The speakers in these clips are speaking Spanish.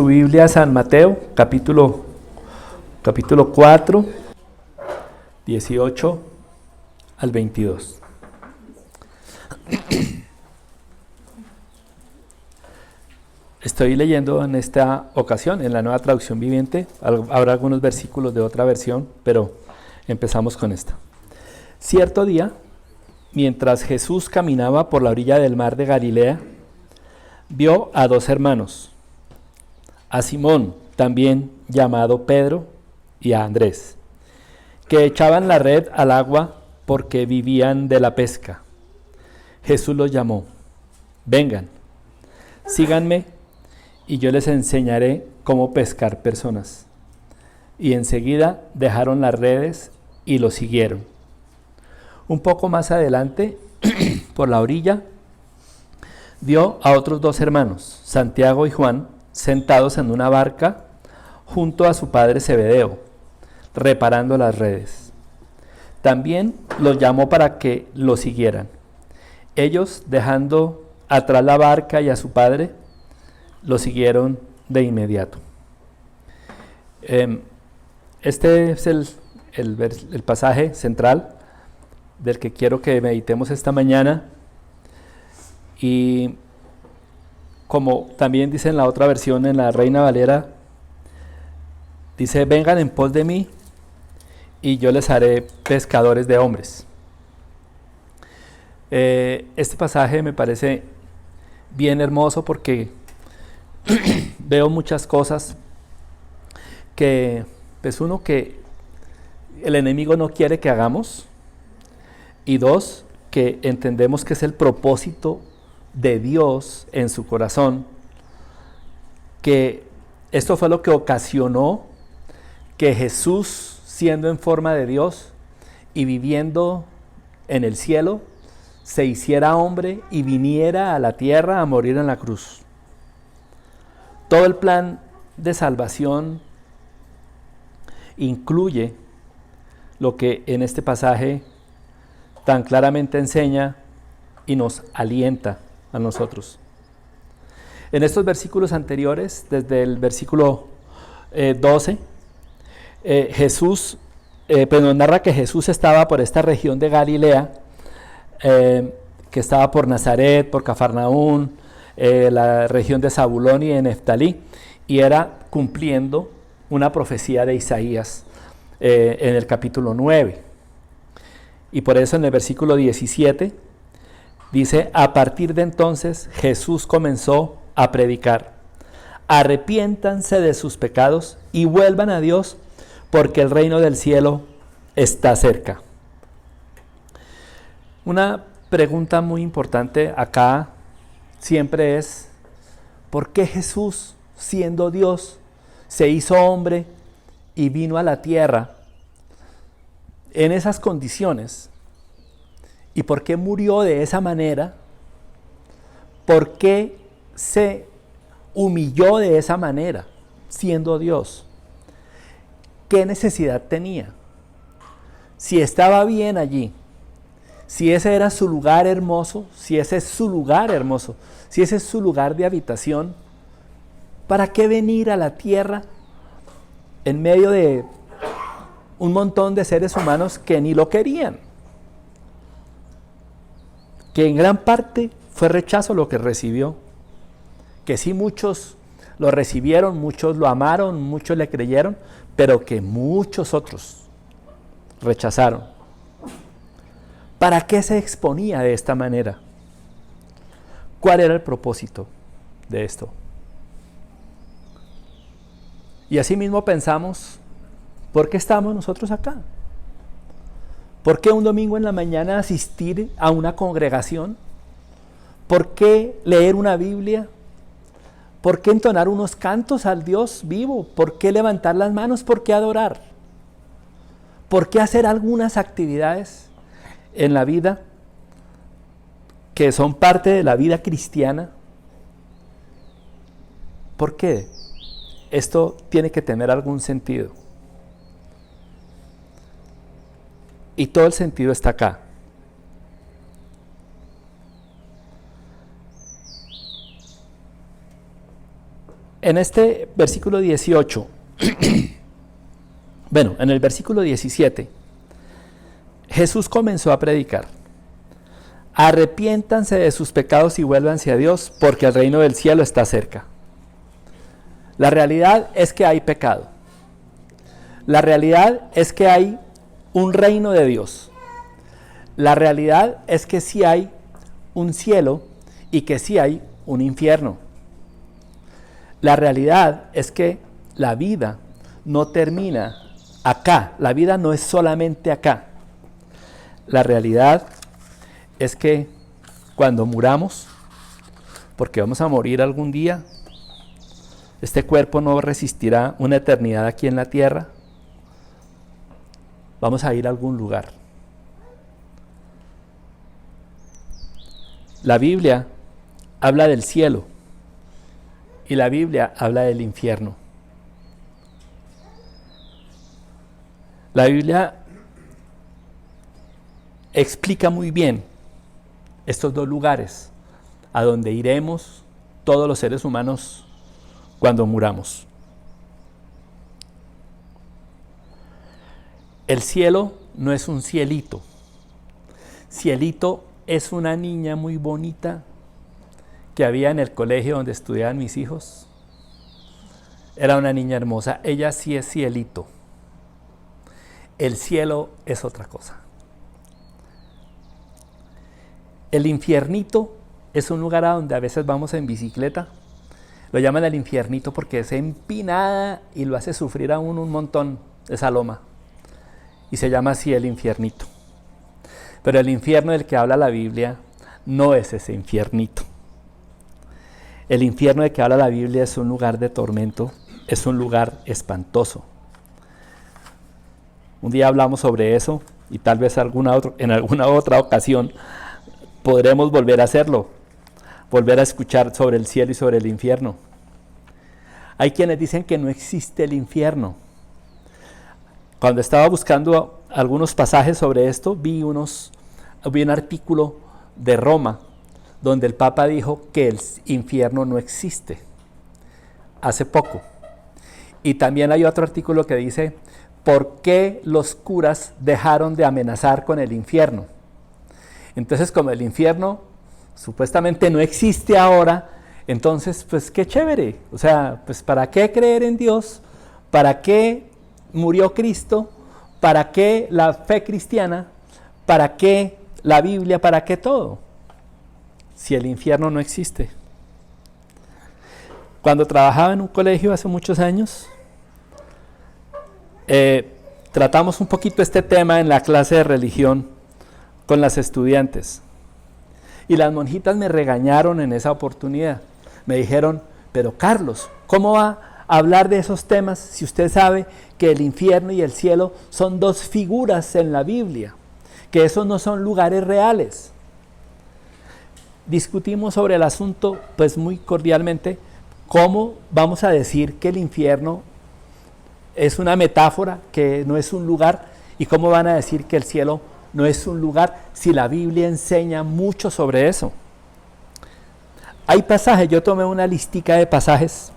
Su Biblia, San Mateo, capítulo 4, 18 al 22. Estoy leyendo en esta ocasión, en la Nueva Traducción Viviente. Habrá algunos versículos de otra versión, pero empezamos con esta. Cierto día, mientras Jesús caminaba por la orilla del mar de Galilea, vio a dos hermanos, a Simón, también llamado Pedro, y a Andrés, que echaban la red al agua porque vivían de la pesca. Jesús los llamó: vengan, síganme, y yo les enseñaré cómo pescar personas. Y enseguida dejaron las redes y lo siguieron. Un poco más adelante, por la orilla, vio a otros dos hermanos, Santiago y Juan, sentados en una barca junto a su padre Zebedeo, reparando las redes. También los llamó para que lo siguieran. Ellos, dejando atrás la barca y a su padre, lo siguieron de inmediato. Este es el pasaje central del que quiero que meditemos esta mañana. Y como también dice en la otra versión, en la Reina Valera, dice: vengan en pos de mí y yo les haré pescadores de hombres. Este pasaje me parece bien hermoso porque veo muchas cosas que, pues uno, que el enemigo no quiere que hagamos, y dos, que entendemos que es el propósito de Dios en su corazón, que esto fue lo que ocasionó que Jesús, siendo en forma de Dios y viviendo en el cielo, se hiciera hombre y viniera a la tierra a morir en la cruz. Todo el plan de salvación incluye lo que en este pasaje tan claramente enseña y nos alienta a nosotros. En estos versículos anteriores, desde el versículo 12, Jesús nos narra que Jesús estaba por esta región de Galilea, que estaba por Nazaret, por Cafarnaún, la región de Zabulón y de Neftalí, y era cumpliendo una profecía de Isaías en el capítulo 9. Y por eso en el versículo 17 dice: a partir de entonces Jesús comenzó a predicar: arrepiéntanse de sus pecados y vuelvan a Dios, porque el reino del cielo está cerca. Una pregunta muy importante acá siempre es: ¿por qué Jesús, siendo Dios, se hizo hombre y vino a la tierra en esas condiciones? ¿Y por qué murió de esa manera? ¿Por qué se humilló de esa manera, siendo Dios? ¿Qué necesidad tenía? Si estaba bien allí, si ese era su lugar hermoso, si ese es su lugar hermoso, si ese es su lugar de habitación, ¿para qué venir a la tierra en medio de un montón de seres humanos que ni lo querían? Que en gran parte fue rechazo lo que recibió, que sí, muchos lo recibieron, muchos lo amaron, muchos le creyeron, pero que muchos otros rechazaron. ¿Para qué se exponía de esta manera? ¿Cuál era el propósito de esto? Y así mismo pensamos: ¿por qué estamos nosotros acá? ¿Por qué un domingo en la mañana asistir a una congregación? ¿Por qué leer una Biblia? ¿Por qué entonar unos cantos al Dios vivo? ¿Por qué levantar las manos? ¿Por qué adorar? ¿Por qué hacer algunas actividades en la vida que son parte de la vida cristiana? ¿Por qué? Esto tiene que tener algún sentido. Y todo el sentido está acá. En este versículo 18, bueno, en el versículo 17, Jesús comenzó a predicar: arrepiéntanse de sus pecados y vuélvanse a Dios, porque el reino del cielo está cerca. La realidad es que hay pecado. La realidad es que hay un reino de Dios. La realidad es que sí hay un cielo y que sí hay un infierno. La realidad es que la vida no termina acá. La vida no es solamente acá. La realidad es que cuando muramos, porque vamos a morir algún día, este cuerpo no resistirá una eternidad aquí en la tierra, vamos a ir a algún lugar. La Biblia habla del cielo y la Biblia habla del infierno. La Biblia explica muy bien estos dos lugares a donde iremos todos los seres humanos cuando muramos. El cielo no es un cielito. Cielito es una niña muy bonita que había en el colegio donde estudiaban mis hijos. Era una niña hermosa. Ella sí es cielito. El cielo es otra cosa. El infiernito es un lugar a donde a veces vamos en bicicleta. Lo llaman el infiernito porque es empinada y lo hace sufrir a uno un montón esa loma. Y se llama así el infiernito. Pero el infierno del que habla la Biblia no es ese infiernito. El infierno del que habla la Biblia es un lugar de tormento, es un lugar espantoso. Un día hablamos sobre eso y tal vez en alguna otra ocasión podremos volver a hacerlo, volver a escuchar sobre el cielo y sobre el infierno. Hay quienes dicen que no existe el infierno. Cuando estaba buscando algunos pasajes sobre esto, vi un artículo de Roma donde el Papa dijo que el infierno no existe, hace poco. Y también hay otro artículo que dice: ¿por qué los curas dejaron de amenazar con el infierno? Entonces, como el infierno supuestamente no existe ahora, entonces, pues qué chévere. O sea, pues ¿para qué creer en Dios? ¿Para qué murió Cristo? ¿Para qué la fe cristiana? ¿Para qué la Biblia? ¿Para qué todo? Si el infierno no existe. Cuando trabajaba en un colegio hace muchos años, tratamos un poquito este tema en la clase de religión con las estudiantes. Y las monjitas me regañaron en esa oportunidad. Me dijeron: pero Carlos, ¿cómo va a hablar de esos temas si usted sabe que el infierno y el cielo son dos figuras en la Biblia? Que esos no son lugares reales. Discutimos sobre el asunto, pues muy cordialmente. ¿Cómo vamos a decir que el infierno es una metáfora, que no es un lugar? ¿Y cómo van a decir que el cielo no es un lugar si la Biblia enseña mucho sobre eso? Hay pasajes, yo tomé una listica de pasajes,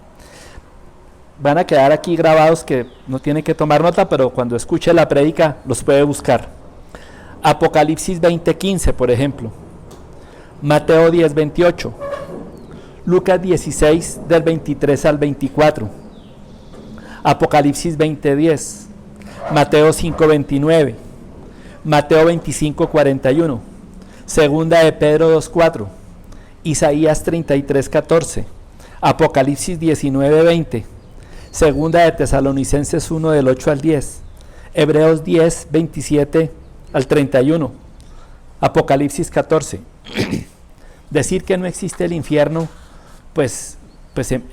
van a quedar aquí grabados que no tienen que tomar nota, pero cuando escuche la prédica los puede buscar. Apocalipsis 20:15, por ejemplo. Mateo 10:28. Lucas 16, del 23 al 24. Apocalipsis 20:10. Mateo 5:29. Mateo 25:41. Segunda de Pedro 2:4. Isaías 33:14. Apocalipsis 19:20. Segunda de Tesalonicenses 1, del 8 al 10. Hebreos 10, 27 al 31. Apocalipsis 14. Decir que no existe el infierno, pues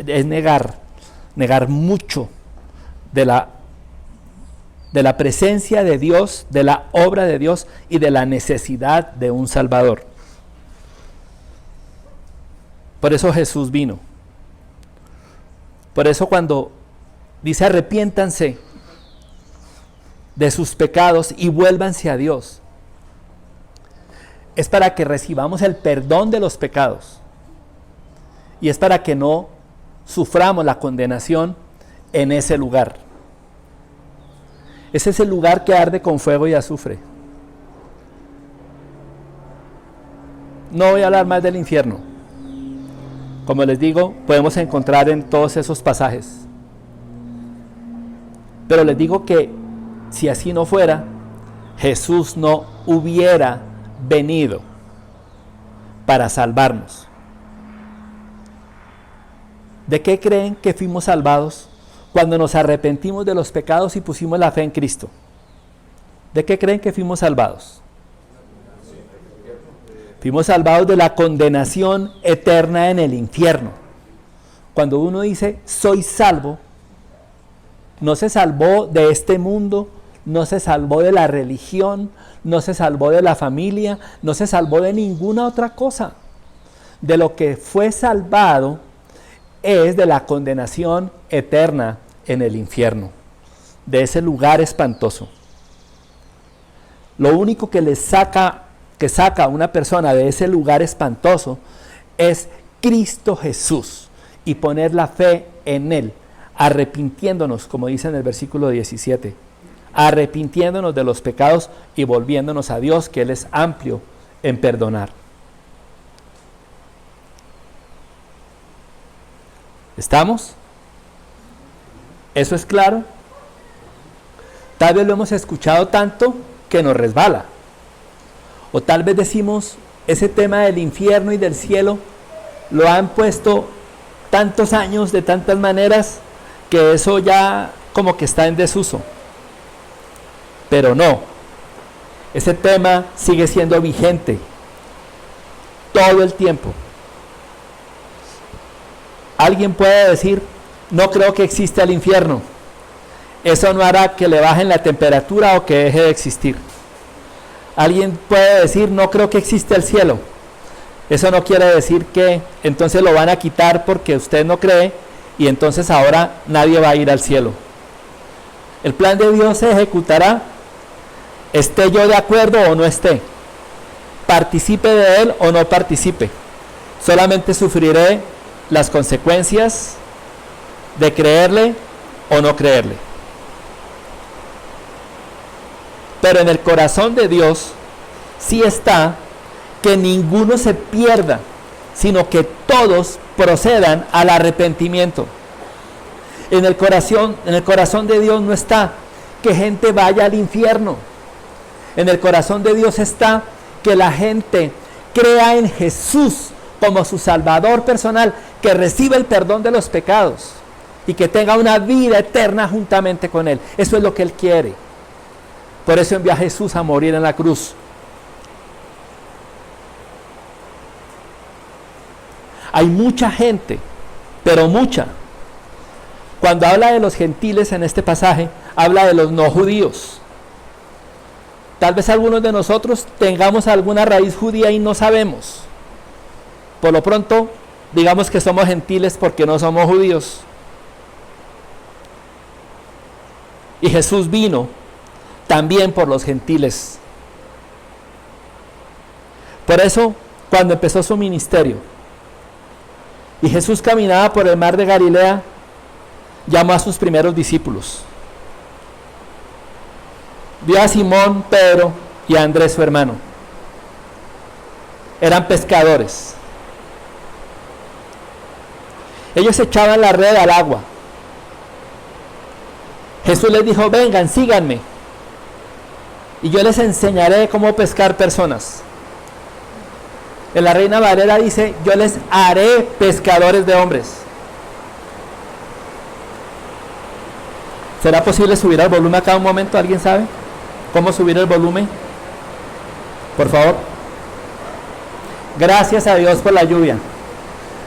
es negar mucho de la presencia de Dios, de la obra de Dios y de la necesidad de un Salvador. Por eso Jesús vino. Por eso cuando dice arrepiéntanse de sus pecados y vuélvanse a Dios, es para que recibamos el perdón de los pecados y es para que no suframos la condenación en ese lugar. Ese es el lugar que arde con fuego y azufre. No voy a hablar más del infierno. Como les digo, podemos encontrar en todos esos pasajes. Pero les digo que si así no fuera, Jesús no hubiera venido para salvarnos. ¿De qué creen que fuimos salvados cuando nos arrepentimos de los pecados y pusimos la fe en Cristo? ¿De qué creen que fuimos salvados? Fuimos salvados de la condenación eterna en el infierno. Cuando uno dice, soy salvo, no se salvó de este mundo, no se salvó de la religión, no se salvó de la familia, no se salvó de ninguna otra cosa. De lo que fue salvado es de la condenación eterna en el infierno, de ese lugar espantoso. Lo único que saca a una persona de ese lugar espantoso es Cristo Jesús y poner la fe en Él, arrepintiéndonos, como dice en el versículo 17, arrepintiéndonos de los pecados y volviéndonos a Dios, que Él es amplio en perdonar. ¿Estamos? ¿Eso es claro? Tal vez lo hemos escuchado tanto que nos resbala. O tal vez decimos, ese tema del infierno y del cielo lo han puesto tantos años de tantas maneras que eso ya como que está en desuso. Pero no, ese tema sigue siendo vigente todo el tiempo. Alguien puede decir, no creo que exista el infierno. Eso no hará que le bajen la temperatura o que deje de existir. Alguien puede decir, no creo que exista el cielo. Eso no quiere decir que entonces lo van a quitar porque usted no cree y entonces ahora nadie va a ir al cielo. El plan de Dios se ejecutará, esté yo de acuerdo o no esté, participe de él o no participe. Solamente sufriré las consecuencias de creerle o no creerle. Pero en el corazón de Dios sí está que ninguno se pierda, sino que todos procedan al arrepentimiento. En el corazón de Dios no está que gente vaya al infierno. En el corazón de Dios está que la gente crea en Jesús como su Salvador personal, que reciba el perdón de los pecados y que tenga una vida eterna juntamente con Él. Eso es lo que Él quiere. Por eso envió a Jesús a morir en la cruz. Hay mucha gente, pero mucha. Cuando habla de los gentiles en este pasaje, habla de los no judíos. Tal vez algunos de nosotros tengamos alguna raíz judía y no sabemos. Por lo pronto, digamos que somos gentiles porque no somos judíos. Y Jesús vino también por los gentiles. Por eso, cuando empezó su ministerio, y Jesús caminaba por el mar de Galilea, llamó a sus primeros discípulos. Vio a Simón, Pedro y a Andrés su hermano. Eran pescadores. Ellos echaban la red al agua. Jesús les dijo, vengan, síganme, y yo les enseñaré cómo pescar personas. En la Reina Valera dice, yo les haré pescadores de hombres. ¿Será posible subir el volumen acá un momento? ¿Alguien sabe cómo subir el volumen? Por favor. Gracias a Dios por la lluvia.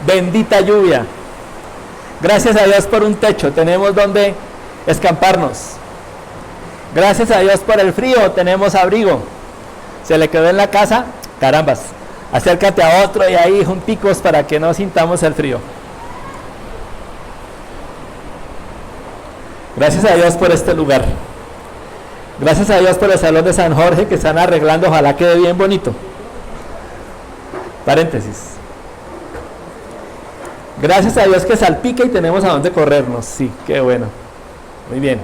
Bendita lluvia. Gracias a Dios por un techo. Tenemos donde escamparnos. Gracias a Dios por el frío. Tenemos abrigo. Se le quedó en la casa. Carambas. Acércate a otro y ahí junticos para que no sintamos el frío. Gracias a Dios por este lugar. Gracias a Dios por el Salón de San Jorge que están arreglando. Ojalá quede bien bonito. Paréntesis. Gracias a Dios que salpica y tenemos a dónde corrernos. Sí, qué bueno. Muy bien.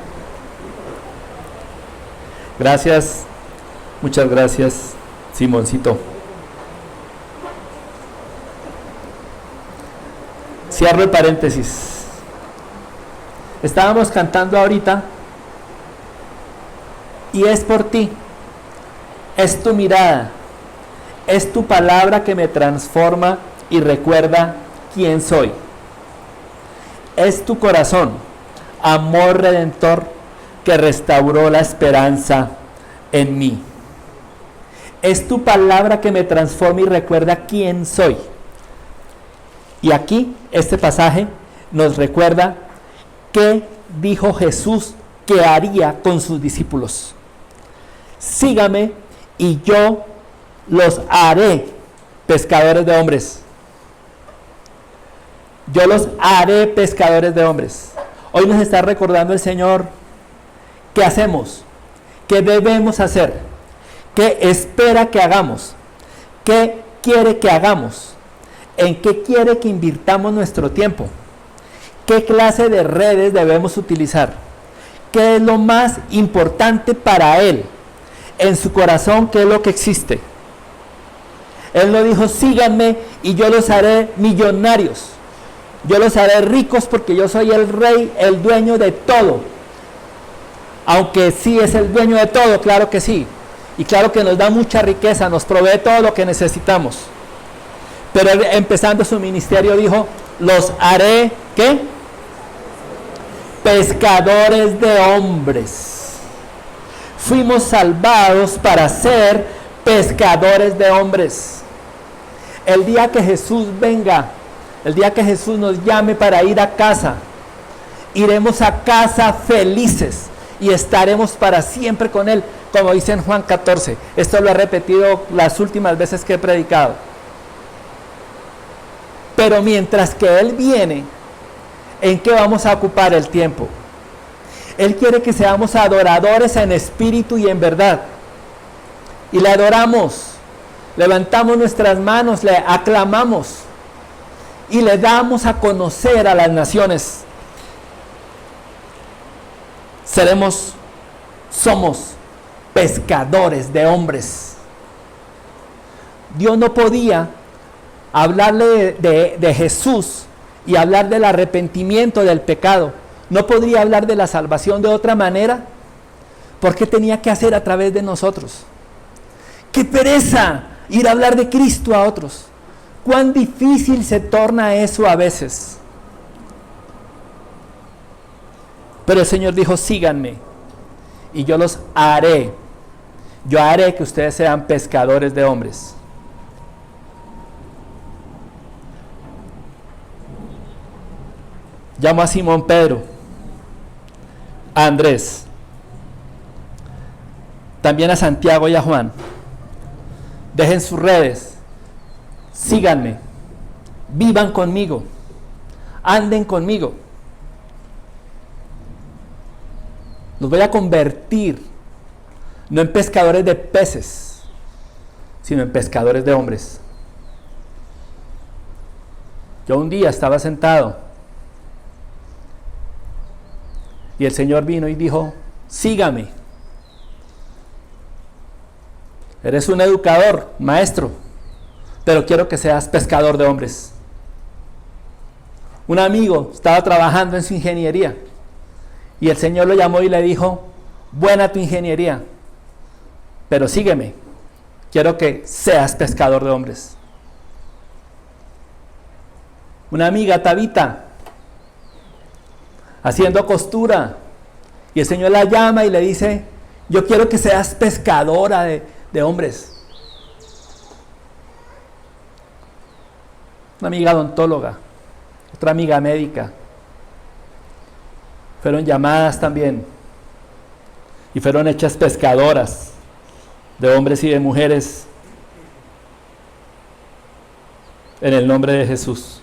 Gracias. Muchas gracias, Simoncito. Cierro el paréntesis. Estábamos cantando ahorita y es por ti. Es tu mirada. Es tu palabra que me transforma y recuerda quién soy. Es tu corazón, amor redentor, que restauró la esperanza en mí. Es tu palabra que me transforma y recuerda quién soy. Y aquí, este pasaje nos recuerda qué dijo Jesús que haría con sus discípulos. Sígame y yo los haré pescadores de hombres. Yo los haré pescadores de hombres. Hoy nos está recordando el Señor qué hacemos, qué debemos hacer, qué espera que hagamos, qué quiere que hagamos, en qué quiere que invirtamos nuestro tiempo, qué clase de redes debemos utilizar, qué es lo más importante para Él, en su corazón, qué es lo que existe. Él no dijo, síganme y yo los haré millonarios. Yo los haré ricos porque yo soy el rey, el dueño de todo. Aunque sí es el dueño de todo, claro que sí. Y claro que nos da mucha riqueza, nos provee todo lo que necesitamos. Pero él, empezando su ministerio, dijo, los haré, ¿qué? Pescadores de hombres. Fuimos salvados para ser pescadores de hombres. El día que Jesús venga, el día que Jesús nos llame para ir a casa, iremos a casa felices y estaremos para siempre con Él, como dice en Juan 14. Esto lo he repetido las últimas veces que he predicado. Pero mientras que Él viene, ¿en qué vamos a ocupar el tiempo? Él quiere que seamos adoradores en espíritu y en verdad. Y le adoramos, levantamos nuestras manos, le aclamamos y le damos a conocer a las naciones. Somos pescadores de hombres. Dios no podía hablarle de Jesús y hablar del arrepentimiento del pecado. No podría hablar de la salvación de otra manera, porque tenía que hacer a través de nosotros. ¡Qué pereza ir a hablar de Cristo a otros! ¡Cuán difícil se torna eso a veces! Pero el Señor dijo, síganme, y yo los haré. Yo haré que ustedes sean pescadores de hombres. Llamo a Simón Pedro, a Andrés, también a Santiago y a Juan. Dejen sus redes, síganme, vivan conmigo, anden conmigo. Los voy a convertir, no en pescadores de peces, sino en pescadores de hombres. Yo un día estaba sentado y el Señor vino y dijo, sígame. Eres un educador, maestro, pero quiero que seas pescador de hombres. Un amigo estaba trabajando en su ingeniería y el Señor lo llamó y le dijo, buena tu ingeniería, pero sígueme, quiero que seas pescador de hombres. Una amiga, Tabita, haciendo costura, y el Señor la llama y le dice, yo quiero que seas pescadora de hombres. Una amiga odontóloga, otra amiga médica, fueron llamadas también y fueron hechas pescadoras de hombres y de mujeres en el nombre de Jesús.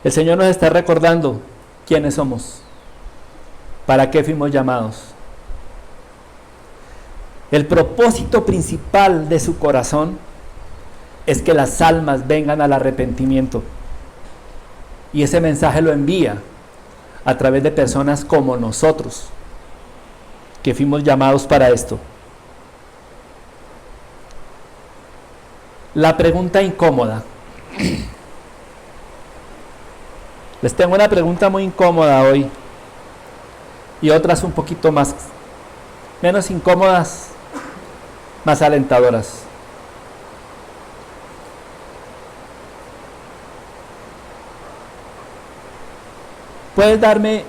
El Señor nos está recordando quiénes somos, para qué fuimos llamados. El propósito principal de su corazón es que las almas vengan al arrepentimiento. Y ese mensaje lo envía a través de personas como nosotros, que fuimos llamados para esto. La pregunta incómoda. Les tengo una pregunta muy incómoda hoy y otras un poquito menos incómodas, más alentadoras. Puedes darme,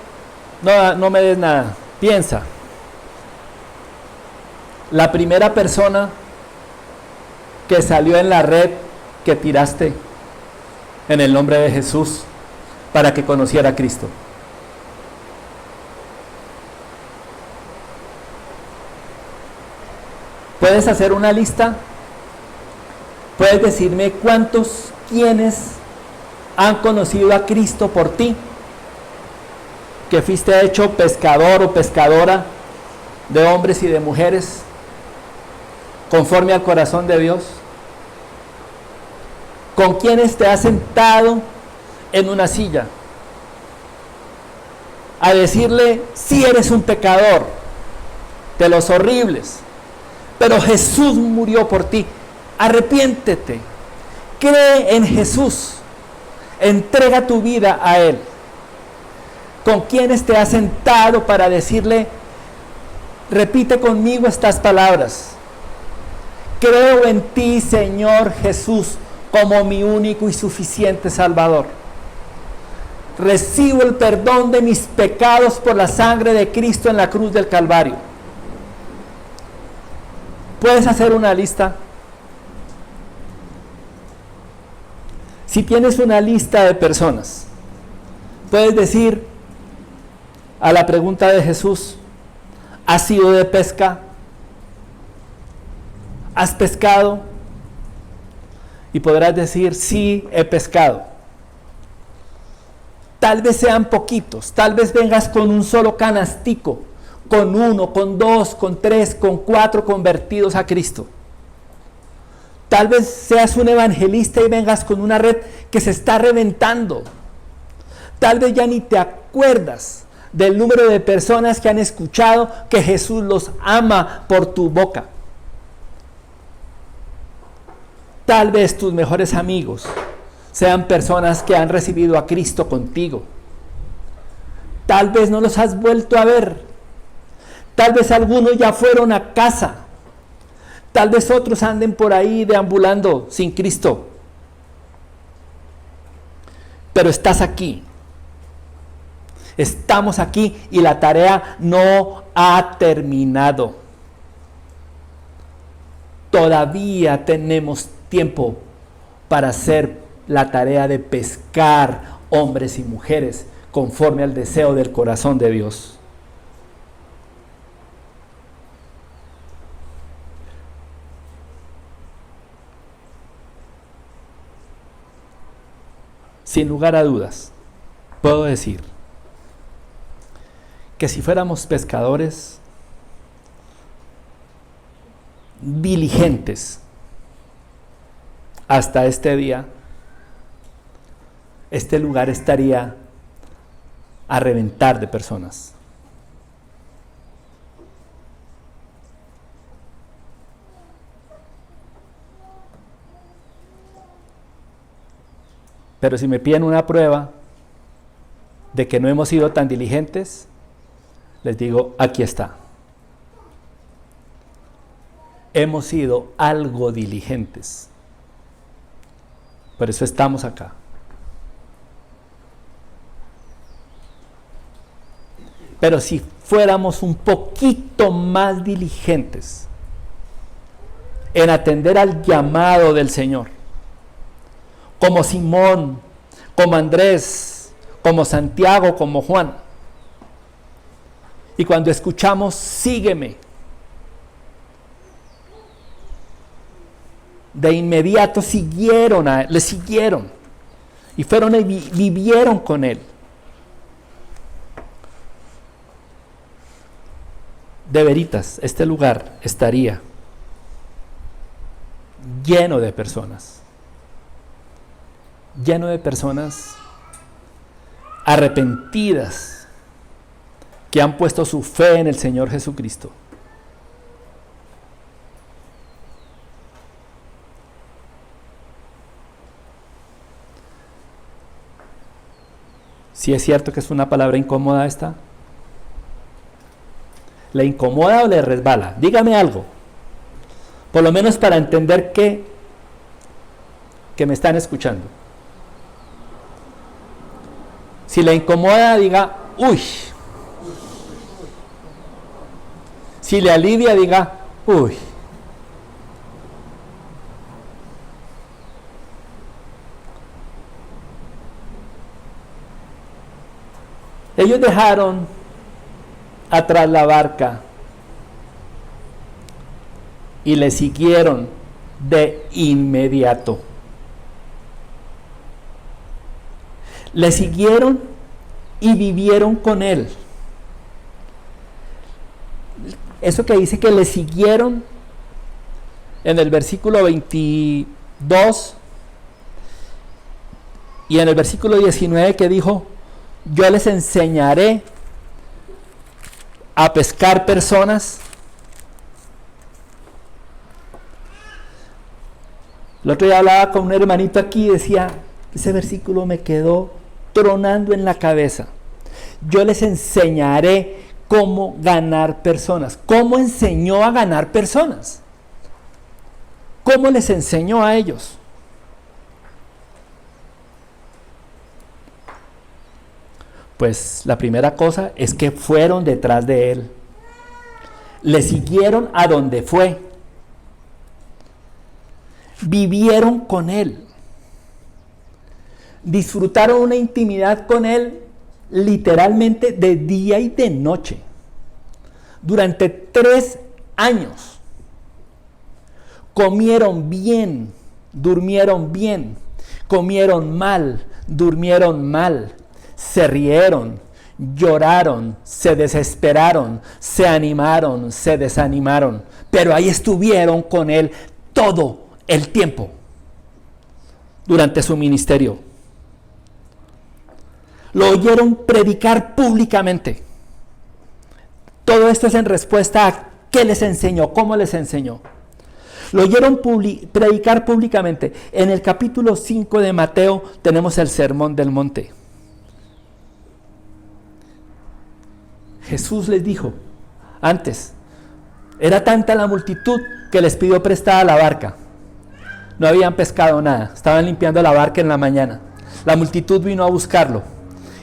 no me des nada, piensa. La primera persona que salió en la red que tiraste en el nombre de Jesús para que conociera a Cristo. ¿Puedes hacer una lista? ¿Puedes decirme quiénes han conocido a Cristo por ti? Que fuiste hecho pescador o pescadora de hombres y de mujeres conforme al corazón de Dios. ¿Con quiénes te has sentado en una silla a decirle, sí eres un pecador de los horribles, pero Jesús murió por ti, arrepiéntete, cree en Jesús, entrega tu vida a Él? ¿Con quiénes te has sentado para decirle, repite conmigo estas palabras: creo en ti, Señor Jesús, como mi único y suficiente Salvador? Recibo el perdón de mis pecados por la sangre de Cristo en la cruz del Calvario. ¿Puedes hacer una lista? Si tienes una lista de personas, puedes decir a la pregunta de Jesús, ¿has sido de pesca? ¿Has pescado? Y podrás decir, sí, he pescado. Tal vez sean poquitos, tal vez vengas con un solo canastico, con 1, con 2, con 3, con 4 convertidos a Cristo. Tal vez seas un evangelista y vengas con una red que se está reventando. Tal vez ya ni te acuerdas del número de personas que han escuchado que Jesús los ama por tu boca. Tal vez tus mejores amigos sean personas que han recibido a Cristo contigo. Tal vez no los has vuelto a ver. Tal vez algunos ya fueron a casa. Tal vez otros anden por ahí deambulando sin Cristo. Pero estás aquí. Estamos aquí y la tarea no ha terminado. Todavía tenemos tiempo para hacer la tarea de pescar hombres y mujeres conforme al deseo del corazón de Dios. Sin lugar a dudas, puedo decir que si fuéramos pescadores diligentes hasta este día, este lugar estaría a reventar de personas. Pero si me piden una prueba de que no hemos sido tan diligentes, les digo, aquí está. Hemos sido algo diligentes. Por eso estamos acá. Pero si fuéramos un poquito más diligentes en atender al llamado del Señor, como Simón, como Andrés, como Santiago, como Juan, y cuando escuchamos, sígueme, de inmediato le siguieron, y fueron y vivieron con él. De veritas, este lugar estaría lleno de personas lleno de personas arrepentidas que han puesto su fe en el Señor Jesucristo. ¿Sí es cierto que es una palabra incómoda esta? ¿Le incomoda o le resbala? Dígame algo, por lo menos para entender que me están escuchando. Si le incomoda, diga, uy. Si le alivia, diga, uy. Ellos dejaron atrás la barca y le siguieron de inmediato. Le siguieron y vivieron con él. Eso que dice que le siguieron en el versículo 22 y en el versículo 19 que dijo, yo les enseñaré a pescar personas. El otro día hablaba con un hermanito aquí y decía, ese versículo me quedó tronando en la cabeza. Yo les enseñaré cómo ganar personas. ¿Cómo enseñó a ganar personas? ¿Cómo les enseñó a ellos? Pues la primera cosa es que fueron detrás de él. Le siguieron a donde fue. Vivieron con él. Disfrutaron una intimidad con él literalmente de día y de noche. Durante 3 años. Comieron bien, durmieron bien. Comieron mal, durmieron mal. Se rieron, lloraron, se desesperaron, se animaron, se desanimaron. Pero ahí estuvieron con él todo el tiempo durante su ministerio. Lo oyeron predicar públicamente. Todo esto es en respuesta a qué les enseñó, cómo les enseñó. Lo oyeron predicar públicamente. En el capítulo 5 de Mateo tenemos el Sermón del Monte. Jesús les dijo, antes, era tanta la multitud que les pidió prestada la barca. No habían pescado nada, estaban limpiando la barca en la mañana. La multitud vino a buscarlo.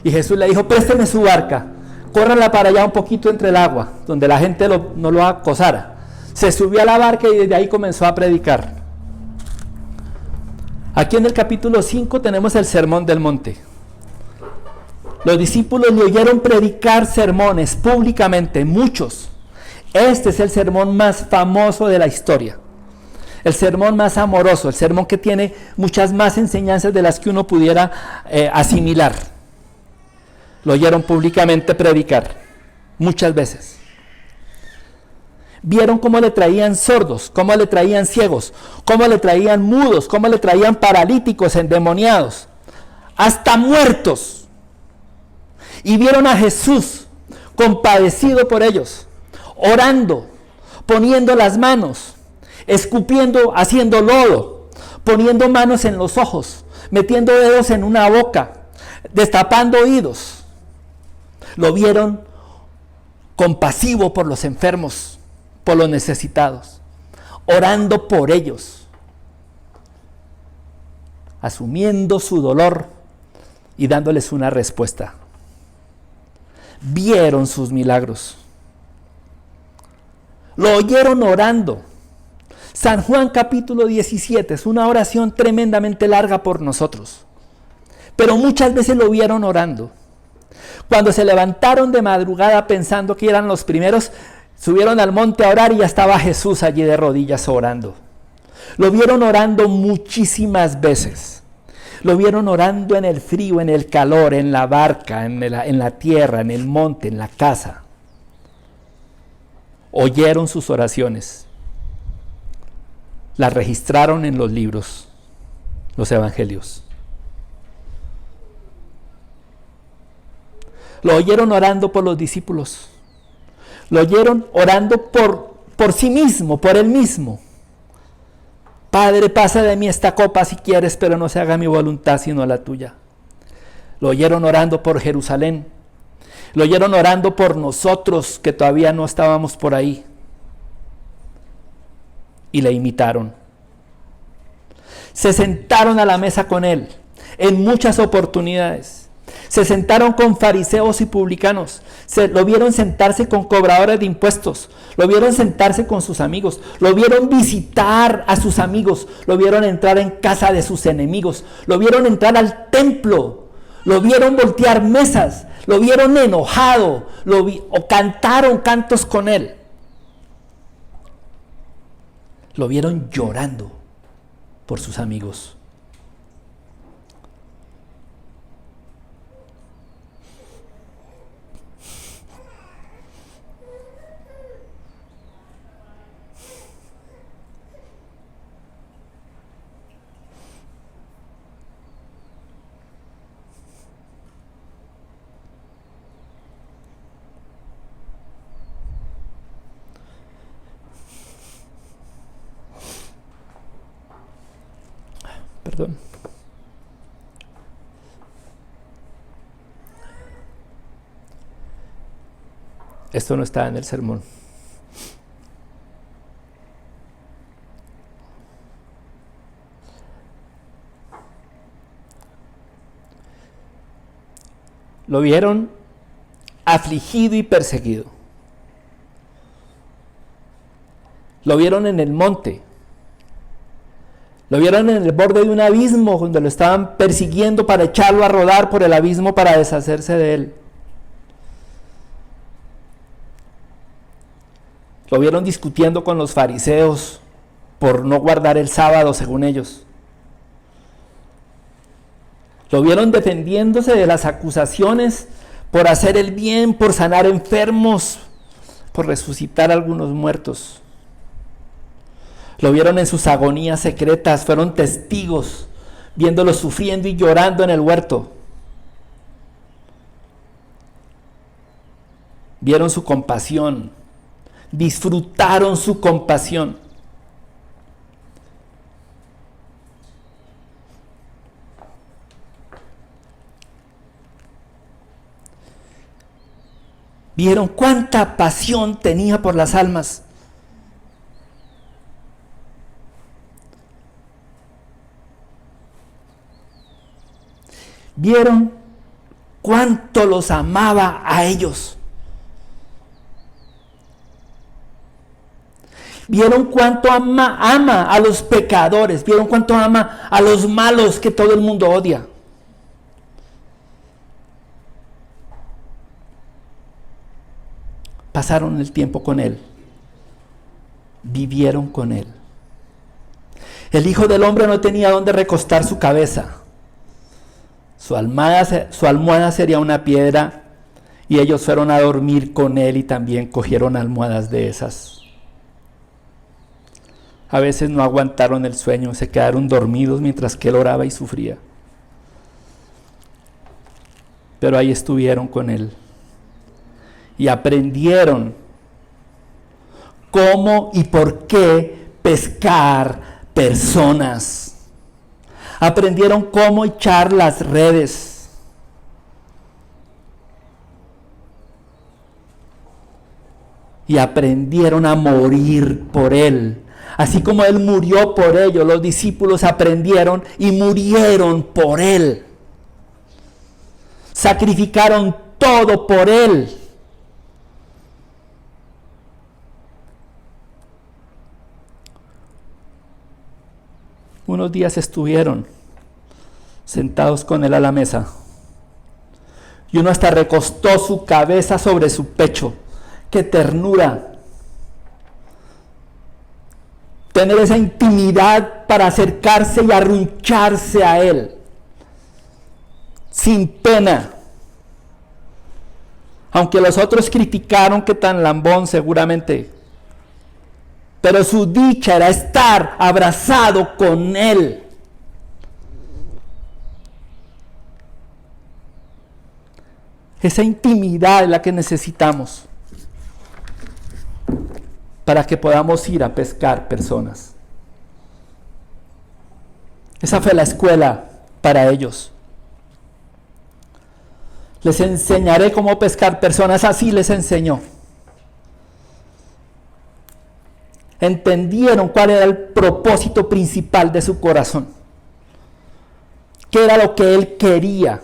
Y Jesús le dijo, présteme su barca, córranla para allá un poquito entre el agua, donde la gente no lo acosara. Se subió a la barca y desde ahí comenzó a predicar. Aquí en el capítulo 5 tenemos el Sermón del Monte. Los discípulos le oyeron predicar sermones públicamente, muchos. Este es el sermón más famoso de la historia. El sermón más amoroso, el sermón que tiene muchas más enseñanzas de las que uno pudiera asimilar. Lo oyeron públicamente predicar, muchas veces. Vieron cómo le traían sordos, cómo le traían ciegos, cómo le traían mudos, cómo le traían paralíticos, endemoniados, hasta muertos. Y vieron a Jesús compadecido por ellos, orando, poniendo las manos, escupiendo, haciendo lodo, poniendo manos en los ojos, metiendo dedos en una boca, destapando oídos. Lo vieron compasivo por los enfermos, por los necesitados, orando por ellos, asumiendo su dolor y dándoles una respuesta. Vieron sus milagros. Lo oyeron orando. San Juan capítulo 17 es una oración tremendamente larga por nosotros. Pero muchas veces lo vieron orando. Cuando se levantaron de madrugada pensando que eran los primeros, subieron al monte a orar y ya estaba Jesús allí de rodillas orando. Lo vieron orando muchísimas veces. Lo vieron orando en el frío, en el calor, en la barca, en la tierra, en el monte, en la casa. Oyeron sus oraciones. Las registraron en los libros, los evangelios. Lo oyeron orando por los discípulos. Lo oyeron orando por sí mismo, por él mismo. Padre, pasa de mí esta copa si quieres, pero no se haga mi voluntad sino la tuya. Lo oyeron orando por Jerusalén. Lo oyeron orando por nosotros que todavía no estábamos por ahí. Y le imitaron. Se sentaron a la mesa con él en muchas oportunidades. Se sentaron con fariseos y publicanos. Lo vieron sentarse con cobradores de impuestos. Lo vieron sentarse con sus amigos. Lo vieron visitar a sus amigos. Lo vieron entrar en casa de sus enemigos. Lo vieron entrar al templo. Lo vieron voltear mesas. Lo vieron enojado. O cantaron cantos con él. Lo vieron llorando por sus amigos. Perdón. Esto no está en el sermón. Lo vieron afligido y perseguido. Lo vieron en el monte. Lo vieron en el borde de un abismo donde lo estaban persiguiendo para echarlo a rodar por el abismo para deshacerse de él. Lo vieron discutiendo con los fariseos por no guardar el sábado según ellos. Lo vieron defendiéndose de las acusaciones por hacer el bien, por sanar enfermos, por resucitar a algunos muertos. Lo vieron en sus agonías secretas, fueron testigos, viéndolo sufriendo y llorando en el huerto. Vieron su compasión, disfrutaron su compasión. Vieron cuánta pasión tenía por las almas. Vieron cuánto los amaba a ellos. Vieron cuánto ama a los pecadores. Vieron cuánto ama a los malos que todo el mundo odia. Pasaron el tiempo con él. Vivieron con él. El Hijo del Hombre no tenía dónde recostar su cabeza. Su almohada sería una piedra, y ellos fueron a dormir con él y también cogieron almohadas de esas. A veces no aguantaron el sueño, se quedaron dormidos mientras que él oraba y sufría. Pero ahí estuvieron con él y aprendieron cómo y por qué pescar personas. Aprendieron cómo echar las redes. Y aprendieron a morir por él. Así como él murió por ellos, los discípulos aprendieron y murieron por él. Sacrificaron todo por él. Unos días estuvieron sentados con él a la mesa y uno hasta recostó su cabeza sobre su pecho. ¡Qué ternura! Tener esa intimidad para acercarse y arruncharse a él sin pena. Aunque los otros criticaron que tan lambón seguramente, pero su dicha era estar abrazado con él. Esa intimidad es la que necesitamos para que podamos ir a pescar personas. Esa fue la escuela para ellos. Les enseñaré cómo pescar personas, así les enseñó. Entendieron cuál era el propósito principal de su corazón. ¿Qué era lo que él quería?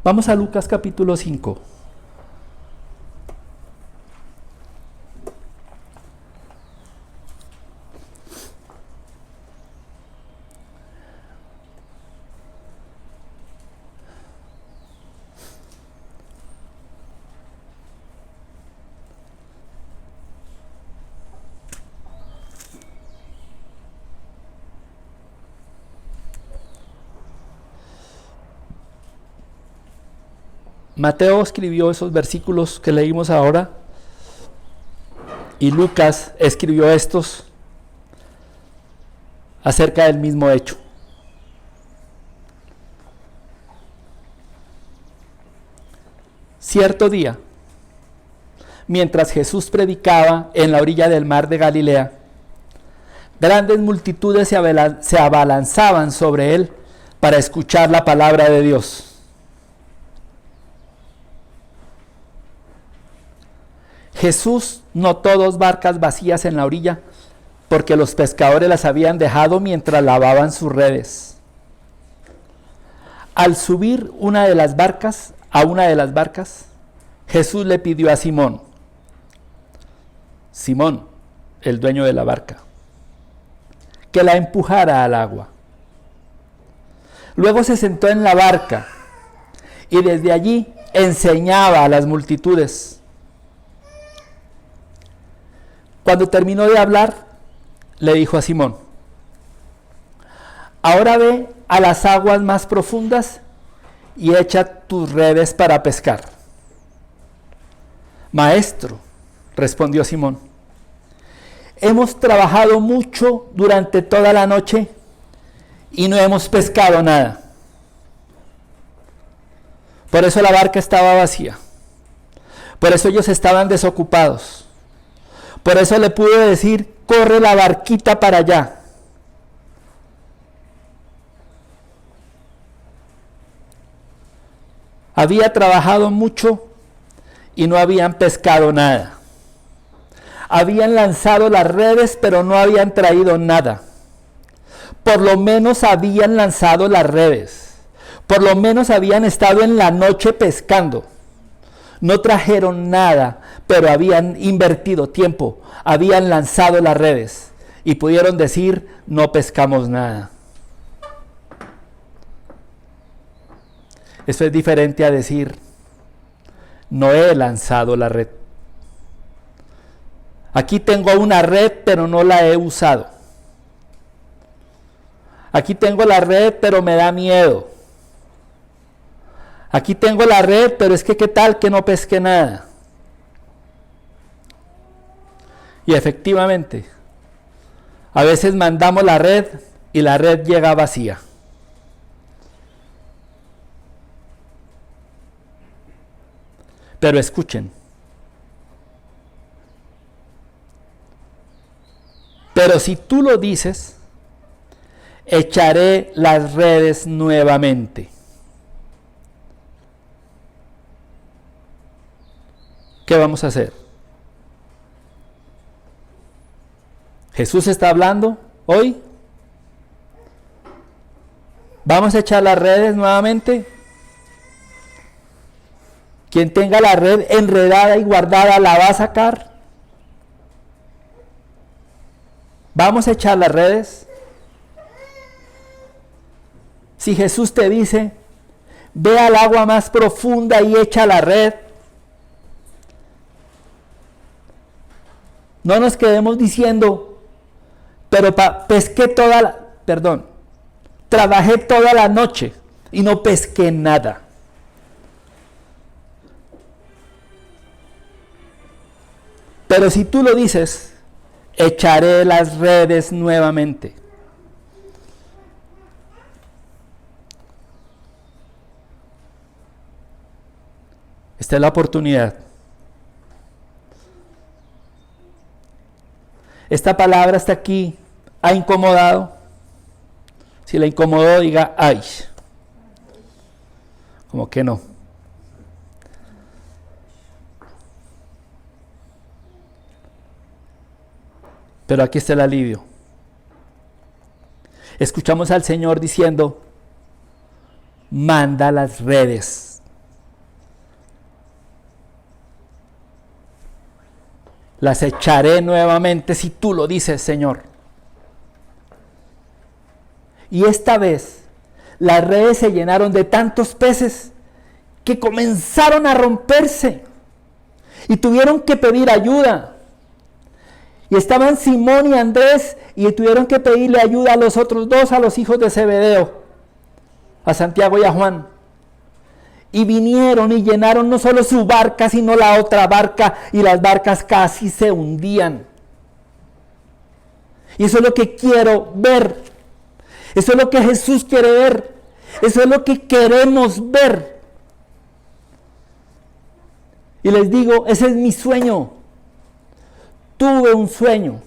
Vamos a Lucas capítulo 5. Mateo escribió esos versículos que leímos ahora y Lucas escribió estos acerca del mismo hecho. Cierto día, mientras Jesús predicaba en la orilla del mar de Galilea, grandes multitudes se abalanzaban sobre él para escuchar la palabra de Dios. Jesús notó 2 barcas vacías en la orilla, porque los pescadores las habían dejado mientras lavaban sus redes. Al subir a una de las barcas, Jesús le pidió a Simón, el dueño de la barca, que la empujara al agua. Luego se sentó en la barca y desde allí enseñaba a las multitudes. Cuando terminó de hablar, le dijo a Simón, ahora ve a las aguas más profundas y echa tus redes para pescar. Maestro, respondió Simón, hemos trabajado mucho durante toda la noche y no hemos pescado nada. Por eso la barca estaba vacía. Por eso ellos estaban desocupados. Por eso le pude decir, corre la barquita para allá. Había trabajado mucho y no habían pescado nada. Habían lanzado las redes, pero no habían traído nada. Por lo menos habían lanzado las redes. Por lo menos habían estado en la noche pescando. No trajeron nada, pero habían invertido tiempo, habían lanzado las redes y pudieron decir, no pescamos nada. Eso es diferente a decir, no he lanzado la red. Aquí tengo una red, pero no la he usado. Aquí tengo la red, pero me da miedo. Aquí tengo la red, pero es que qué tal que no pesque nada. Y efectivamente, a veces mandamos la red y la red llega vacía. Pero escuchen. Pero si tú lo dices, echaré las redes nuevamente. ¿Qué vamos a hacer? Jesús está hablando hoy. ¿Vamos a echar las redes nuevamente? Quien tenga la red enredada y guardada la va a sacar. ¿Vamos a echar las redes? Si Jesús te dice, ve al agua más profunda y echa la red, no nos quedemos diciendo, pero trabajé toda la noche y no pesqué nada. Pero si tú lo dices, echaré las redes nuevamente. Esta es la oportunidad. Esta palabra está aquí, ha incomodado. Si la incomodó, diga, ay. Como que no. Pero aquí está el alivio. Escuchamos al Señor diciendo, manda las redes. Las echaré nuevamente si tú lo dices, Señor. Y esta vez las redes se llenaron de tantos peces que comenzaron a romperse y tuvieron que pedir ayuda. Y estaban Simón y Andrés y tuvieron que pedirle ayuda a los otros dos, a los hijos de Zebedeo, a Santiago y a Juan. Y vinieron y llenaron no solo su barca, sino la otra barca, y las barcas casi se hundían. Y eso es lo que quiero ver. Eso es lo que Jesús quiere ver. Eso es lo que queremos ver. Y les digo, ese es mi sueño. Tuve un sueño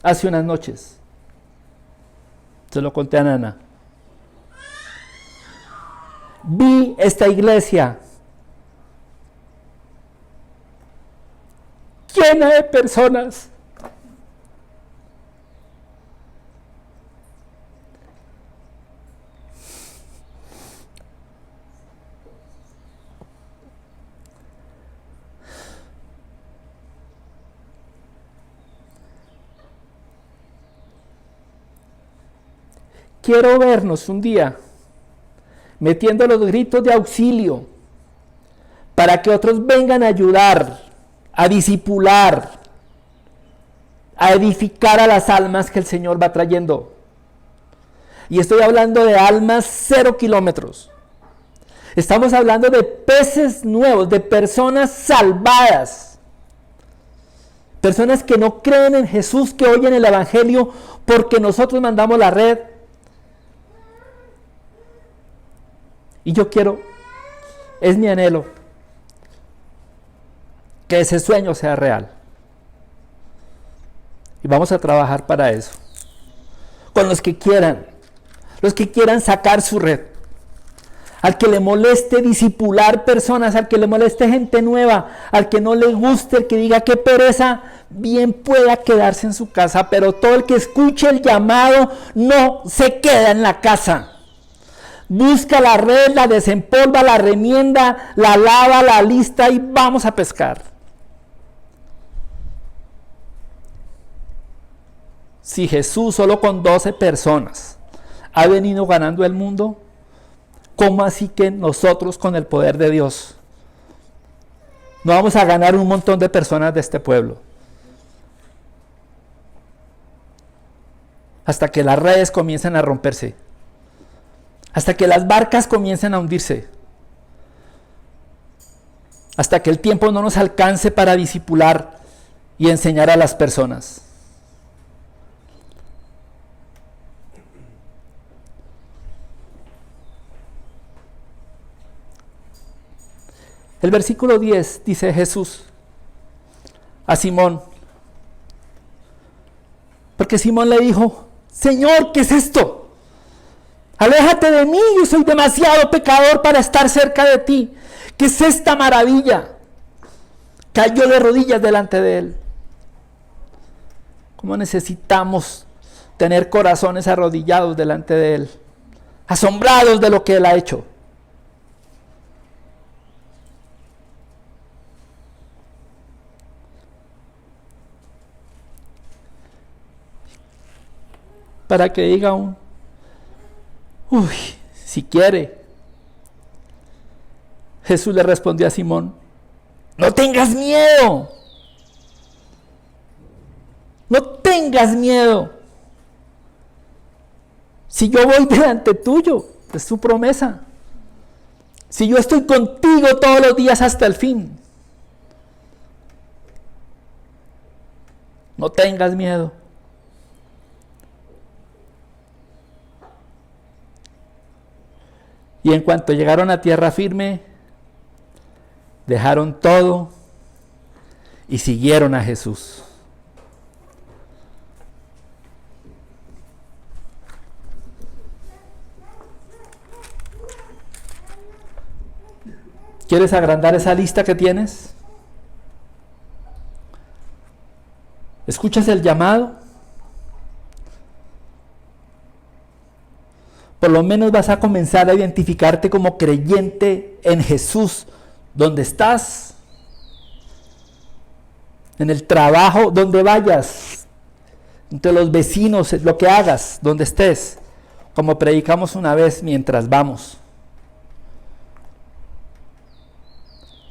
hace unas noches. Se lo conté a Nana. Vi esta iglesia llena de personas quiero vernos un día metiendo los gritos de auxilio para que otros vengan a ayudar, a discipular, a edificar a las almas que el Señor va trayendo. Y estoy hablando de almas 0 kilómetros. Estamos hablando de peces nuevos, de personas salvadas. Personas que no creen en Jesús, que oyen el Evangelio porque nosotros mandamos la red. Y yo quiero, es mi anhelo, que ese sueño sea real. Y vamos a trabajar para eso. Con los que quieran sacar su red. Al que le moleste discipular personas, al que le moleste gente nueva, al que no le guste, el que diga qué pereza, bien pueda quedarse en su casa, pero todo el que escuche el llamado no se queda en la casa. Busca la red, la desempolva, la remienda, la lava, la alista y vamos a pescar. Si Jesús solo con 12 personas ha venido ganando el mundo, ¿cómo así que nosotros con el poder de Dios no vamos a ganar un montón de personas de este pueblo? Hasta que las redes comiencen a romperse. Hasta que las barcas comiencen a hundirse. Hasta que el tiempo no nos alcance para discipular y enseñar a las personas. El versículo 10 dice Jesús a Simón, porque Simón le dijo, Señor, ¿qué es esto? Aléjate de mí, yo soy demasiado pecador para estar cerca de ti. ¿Qué es esta maravilla? Cayó de rodillas delante de él. ¿Cómo necesitamos tener corazones arrodillados delante de él? Asombrados de lo que él ha hecho. Para que diga si quiere. Jesús le respondió a Simón, no tengas miedo. No tengas miedo. Si yo voy delante tuyo, es tu promesa. Si yo estoy contigo todos los días hasta el fin. No tengas miedo. Y en cuanto llegaron a tierra firme, dejaron todo y siguieron a Jesús. ¿Quieres agrandar esa lista que tienes? ¿Escuchas el llamado? Por lo menos vas a comenzar a identificarte como creyente en Jesús, donde estás, en el trabajo, donde vayas, entre los vecinos, lo que hagas, donde estés, como predicamos una vez mientras vamos.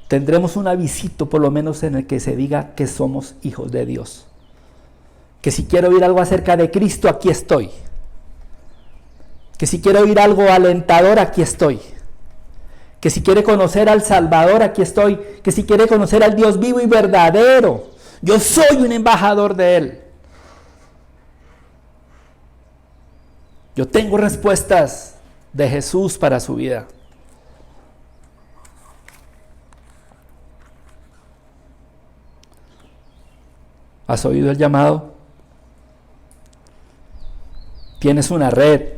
Tendremos un avisito por lo menos en el que se diga que somos hijos de Dios. Que si quiero oír algo acerca de Cristo, aquí estoy. Que si quiero oír algo alentador, aquí estoy. Que si quiere conocer al Salvador, aquí estoy. Que si quiere conocer al Dios vivo y verdadero, yo soy un embajador de Él. Yo tengo respuestas de Jesús para su vida. ¿Has oído el llamado? Tienes una red.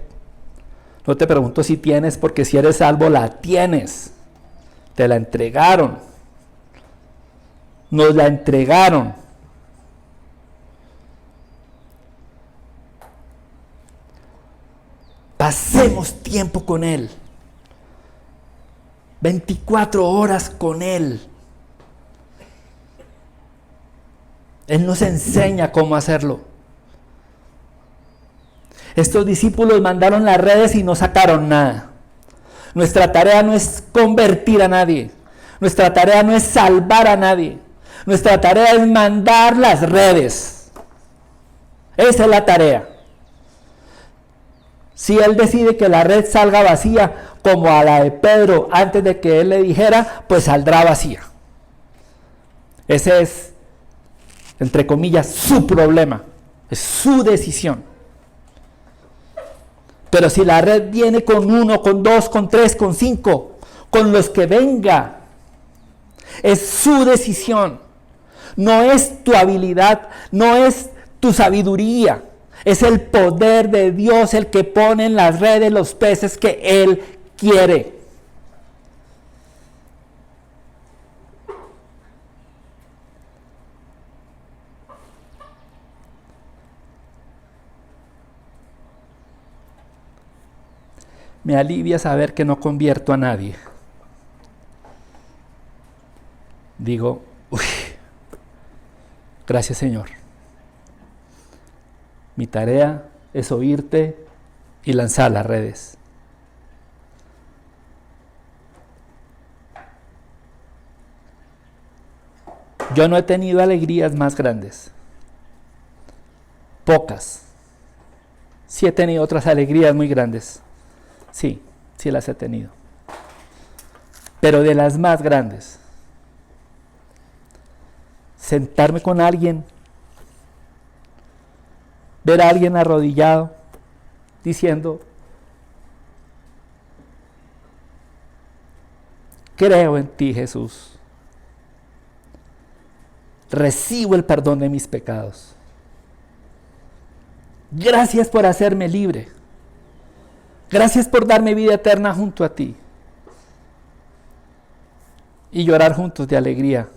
No te pregunto si tienes, porque si eres salvo, la tienes. Te la entregaron. Nos la entregaron. Pasemos tiempo con Él. 24 horas con Él. Él nos enseña cómo hacerlo. Estos discípulos mandaron las redes y no sacaron nada. Nuestra tarea no es convertir a nadie. Nuestra tarea no es salvar a nadie. Nuestra tarea es mandar las redes. Esa es la tarea. Si Él decide que la red salga vacía, como a la de Pedro antes de que Él le dijera, pues saldrá vacía. Ese es, entre comillas, su problema. Es su decisión. Pero si la red viene con 1, con 2, con 3, con 5, con los que venga, es su decisión. No es tu habilidad, no es tu sabiduría. Es el poder de Dios el que pone en las redes los peces que Él quiere. Me alivia saber que no convierto a nadie. Digo, uy, gracias Señor. Mi tarea es oírte y lanzar las redes. Yo no he tenido alegrías más grandes. Pocas. Sí he tenido otras alegrías muy grandes. Sí las he tenido. Pero de las más grandes, sentarme con alguien, ver a alguien arrodillado, diciendo, creo en ti, Jesús. Recibo el perdón de mis pecados. Gracias por hacerme libre. Gracias por darme vida eterna junto a ti. Y llorar juntos de alegría,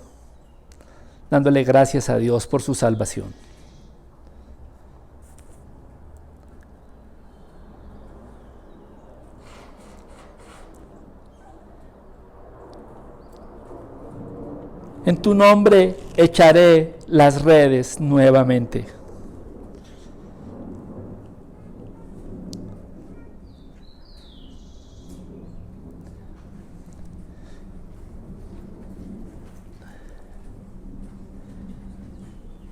dándole gracias a Dios por su salvación. En tu nombre echaré las redes nuevamente.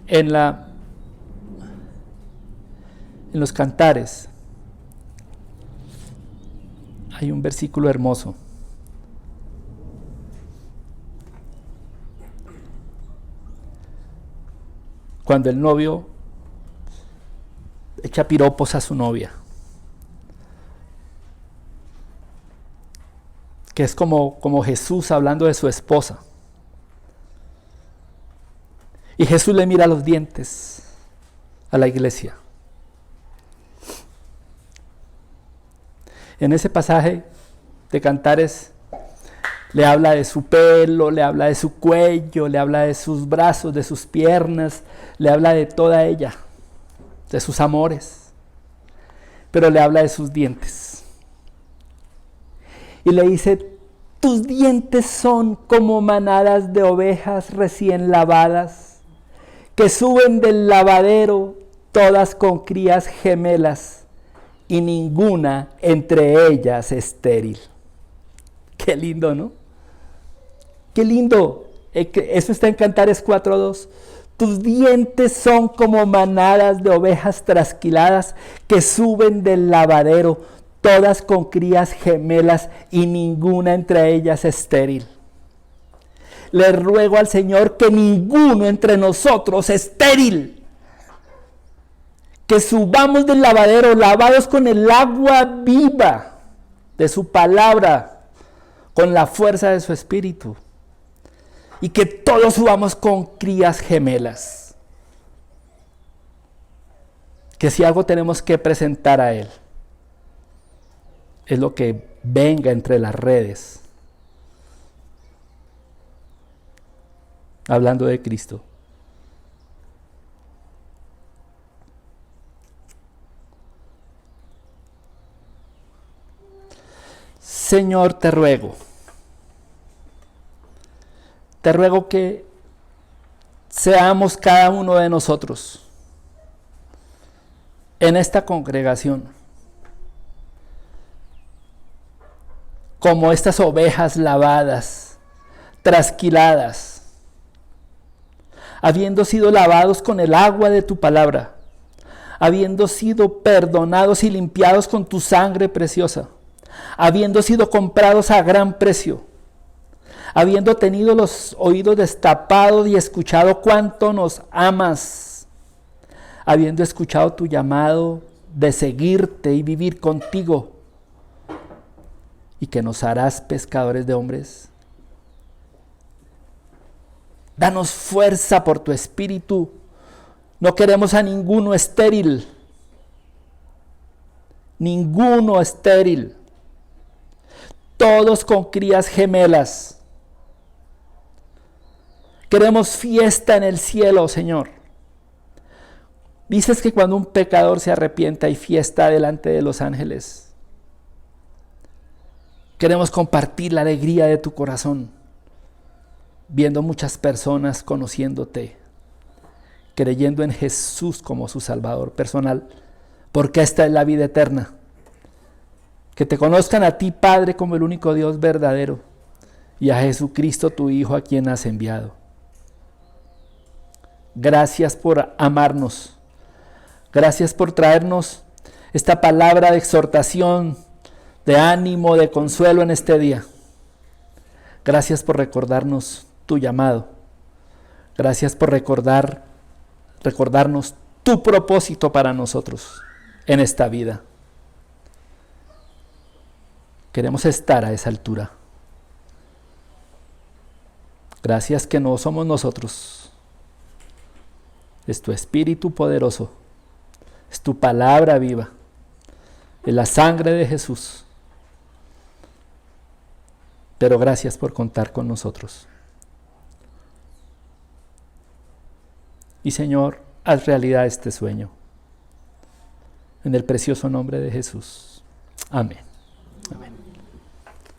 En los cantares hay un versículo hermoso. cuando el novio echa piropos a su novia, que es como Jesús hablando de su esposa. Y Jesús le mira los dientes a la iglesia. En ese pasaje de Cantares le habla de su pelo, le habla de su cuello, le habla de sus brazos, de sus piernas, le habla de toda ella, de sus amores, pero le habla de sus dientes. Y le dice: tus dientes son como manadas de ovejas recién lavadas, que suben del lavadero, todas con crías gemelas, y ninguna entre ellas estéril. Qué lindo, ¿no? Qué lindo. Eso está en Cantares 4:2. Tus dientes son como manadas de ovejas trasquiladas que suben del lavadero, todas con crías gemelas y ninguna entre ellas estéril. Le ruego al Señor que ninguno entre nosotros estéril, que subamos del lavadero lavados con el agua viva de su palabra, con la fuerza de su espíritu, y que todos subamos con crías gemelas. Que si algo tenemos que presentar a Él, es lo que venga entre las redes, hablando de Cristo. Señor, te ruego que seamos cada uno de nosotros en esta congregación como estas ovejas lavadas, trasquiladas, habiendo sido lavados con el agua de tu palabra, habiendo sido perdonados y limpiados con tu sangre preciosa, habiendo sido comprados a gran precio, habiendo tenido los oídos destapados y escuchado cuánto nos amas, habiendo escuchado tu llamado de seguirte y vivir contigo, y que nos harás pescadores de hombres. Danos fuerza por tu espíritu. No queremos a ninguno estéril. Ninguno estéril. Todos con crías gemelas. Queremos fiesta en el cielo, Señor. Dices que cuando un pecador se arrepiente hay fiesta delante de los ángeles. Queremos compartir la alegría de tu corazón, viendo muchas personas conociéndote, creyendo en Jesús como su Salvador personal, porque esta es la vida eterna. Que te conozcan a ti, Padre, como el único Dios verdadero, y a Jesucristo, tu Hijo, a quien has enviado. Gracias por amarnos. Gracias por traernos esta palabra de exhortación, de ánimo, de consuelo en este día. Gracias por recordarnos tu llamado. Gracias por recordarnos tu propósito para nosotros en esta vida. Queremos estar a esa altura. Gracias que no somos nosotros. Es tu Espíritu poderoso. Es tu palabra viva. Es la sangre de Jesús. Pero gracias por contar con nosotros. Y Señor, haz realidad este sueño. En el precioso nombre de Jesús. Amén. Amén.